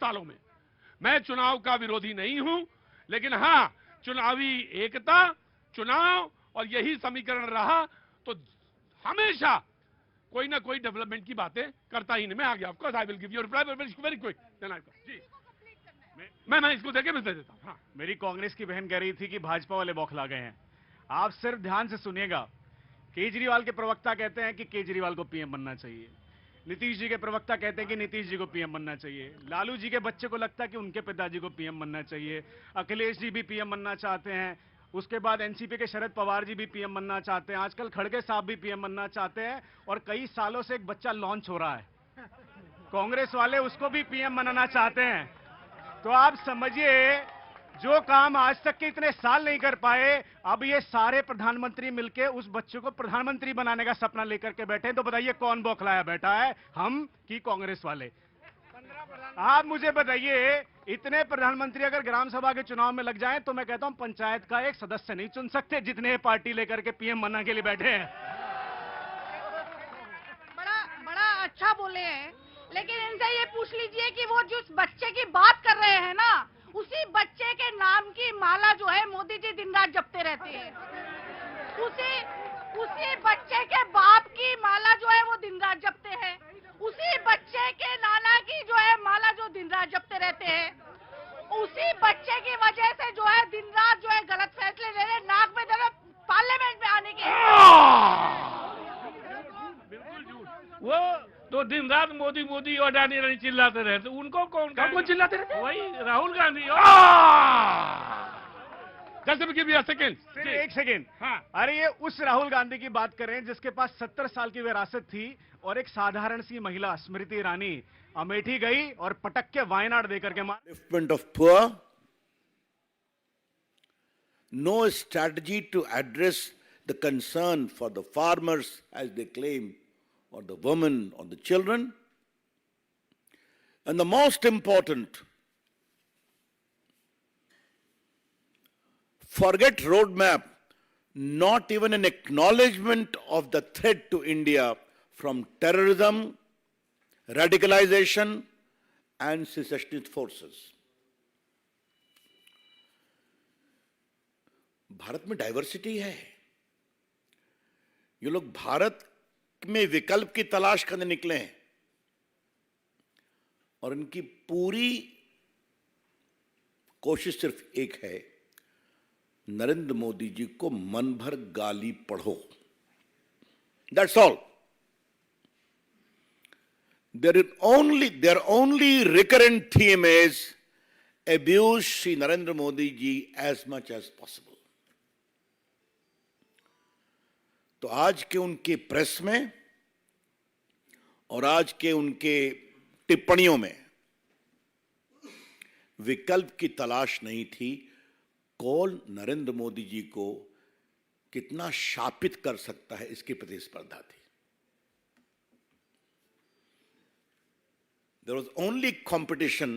सालों में। मैं चुनाव का विरोधी नहीं हूं, लेकिन हां, चुनावी एकता, चुनाव और यही समीकरण रहा तो हमेशा कोई ना कोई डेवलपमेंट की बातें करता ही नहीं। मैं आ गया, of course I will give you reply very quick. जी, मैं इसको देके मैं दे देता हूं। हाँ, मेरी कांग्रेस की बहन कह रही थी कि भाजपा वाले बौखला गए हैं। आप सिर्फ ध्यान से सुनिएगा। केजरीवाल के प्रवक्ता कहते हैं कि केजरीवाल को पीएम बनना चाहिए। नीतीश जी के प्रवक्ता कहते हैं कि नीतीश जी को पीएम बनना चाहिए। लालू जी के बच्चे को लगता है कि उनके पिताजी को पीएम बनना चाहिए। अखिलेश जी भी पीएम बनना चाहते हैं। उसके बाद एनसीपी के शरद पवार जी भी पीएम बनना चाहते हैं। आजकल खड़गे साहब भी पीएम बनना चाहते हैं। और कई सालों से एक बच्चा लॉन्च हो रहा है, कांग्रेस वाले उसको भी पीएम बनाना चाहते हैं। तो आप समझिए, जो काम आज तक के इतने साल नहीं कर पाए, अब ये सारे प्रधानमंत्री मिलके उस बच्चे को प्रधानमंत्री बनाने का सपना लेकर के बैठे। तो बताइए कौन बौखलाया बैठा है, हम कि कांग्रेस वाले? आप मुझे बताइए, इतने प्रधानमंत्री अगर ग्राम सभा के चुनाव में लग जाएं तो मैं कहता हूं पंचायत का एक सदस्य नहीं चुन सकते, जितने पार्टी लेकर के पीएम बनने के लिए बैठे हैं। बड़ा अच्छा बोले हैं, लेकिन इनसे ये पूछ लीजिए कि वो जिस बच्चे की बात कर रहे हैं ना, उसी बच्चे के नाम की माला जो है मोदी जी दिन रात जपते रहते हैं। उसी बच्चे के बाप की माला जो है वो दिन रात जपते हैं। उसी बच्चे के नाना की जो है माला जो दिन रात जपते रहते हैं। उसी बच्चे की वजह से जो है दिन रात जो है गलत फैसले ले रहे, नाक में दे रहे पार्लियामेंट में आने के। बिल्कुल झूठ। वो तो दिन रात मोदी मोदी और अडानी रानी चिल्लाते रहते, उनको कौन चिल्लाते रहते? वही राहुल गांधी। सिर्फ एक सेकेंड। हाँ। अरे ये उस राहुल गांधी की बात कर रहे हैं जिसके पास 70 साल की विरासत थी और एक साधारण सी महिला स्मृति ईरानी अमेठी गई और पटक के वायनाड देकर के मार। Upliftment of poor, no strategy to address the concern for the farmers as they claim, or the women or the children, and the most important, forget roadmap, not even an acknowledgement of the threat to India from terrorism, radicalization and secessionist forces. Bharat में diversity है। ये लोग भारत में विकल्प की तलाश करने निकले हैं और इनकी पूरी कोशिश सिर्फ एक है, नरेंद्र मोदी जी को मन भर गाली पढ़ो। That's all. Their only recurrent theme is abuse Shri Narendra Modi ji as much as possible. तो आज के उनके प्रेस में और आज के उनके टिप्पणियों में विकल्प की तलाश नहीं थी, कौन नरेंद्र मोदी जी को कितना शापित कर सकता है इसकी प्रतिस्पर्धा थी। There was only competition